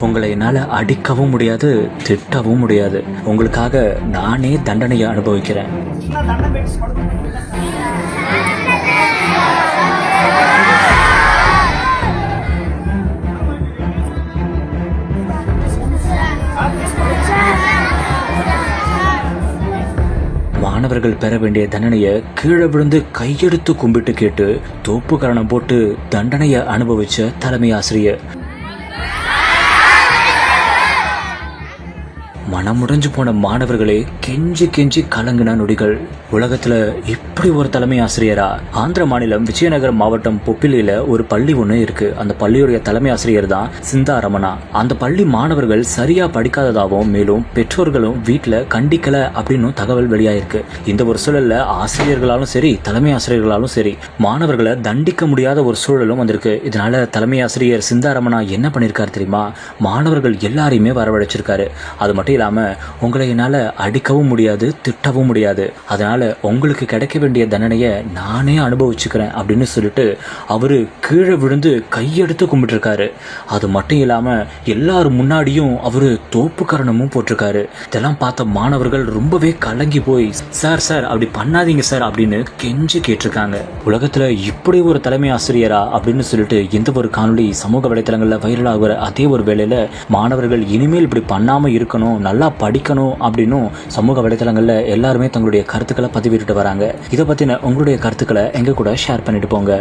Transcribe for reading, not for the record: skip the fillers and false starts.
உங்களை என்னால் அடிக்கவும் முடியாது, திட்டவும் முடியாது. உங்களுக்காக நானே தண்டனையை அனுபவிக்கிறேன். மாணவர்கள் பெற வேண்டிய தண்டனையை கீழே விழுந்து கையெடுத்து கும்பிட்டு கேட்டு தோப்பு கரணம் போட்டு தண்டனையை அனுபவிச்ச தலைமை ஆசிரியர். மனமுடைஞ்சு போன மாணவர்களே கெஞ்சி கெஞ்சி கலங்கின நொடிகள். உலகத்துல இப்படி ஒரு தலைமை ஆசிரியரா? ஆந்திர மாநிலம் விஜயநகரம் மாவட்டம் பொப்பிலியில ஒரு பள்ளி ஒண்ணு இருக்கு. அந்த பள்ளியுடைய தலைமை ஆசிரியர் தான் சிந்தா ரமணா. அந்த பள்ளி மாணவர்கள் சரியா படிக்காததாகவும் மேலும் பெற்றோர்களும் வீட்டுல கண்டிக்கல அப்படின்னு தகவல் வெளியாயிருக்கு. இந்த ஒரு சூழல்ல ஆசிரியர்களாலும் சரி தலைமை ஆசிரியர்களாலும் சரி மாணவர்களை தண்டிக்க முடியாத ஒரு சூழலும் வந்திருக்கு. இதனால தலைமை ஆசிரியர் சிந்தா ரமணா என்ன பண்ணிருக்காரு தெரியுமா? மாணவர்கள் எல்லாரையுமே வரவழைச்சிருக்காரு. அது மட்டும் இல்லாம உங்களை என்னால அடிக்கவும் முடியாது, திட்டவும் முடியாது. அதனால உங்களுக்கு கிடைக்க வேண்டிய தண்டனையை நானே அனுபவிச்சுக்கிறேன் அப்படின்னு சொல்லிட்டு அவரு கீழே விழுந்து கையெடுத்து கும்பிட்டு இருக்காரு. அது மட்டும் இல்லாம எல்லாரும் முன்னாடியும் அவரு தோப்பு கரணமும் போட்டிருக்காரு. இதெல்லாம் பார்த்த மாணவர்கள் ரொம்பவே கலங்கி போய் சார் சார் அப்படி பண்ணாதீங்க சார் அப்படின்னு கெஞ்சி கேட்டிருக்காங்க. உலகத்துல இப்படி ஒரு தலைமை ஆசிரியரா அப்படின்னு சொல்லிட்டு இந்த ஒரு காணொலி சமூக வலைதளங்கள்ல வைரல் ஆகுற அதே ஒரு வேளையில மாணவர்கள் இனிமேல் இப்படி பண்ணாம இருக்கணும், நல்லா படிக்கணும் அப்படின்னும் சமூக வலைதளங்கள்ல எல்லாருமே தங்களுடைய கருத்துக்களை பதிவிட்டு வராங்க. இதை பத்தின உங்களுடைய கருத்துக்களை எங்க கூட ஷேர் பண்ணிட்டு போங்க.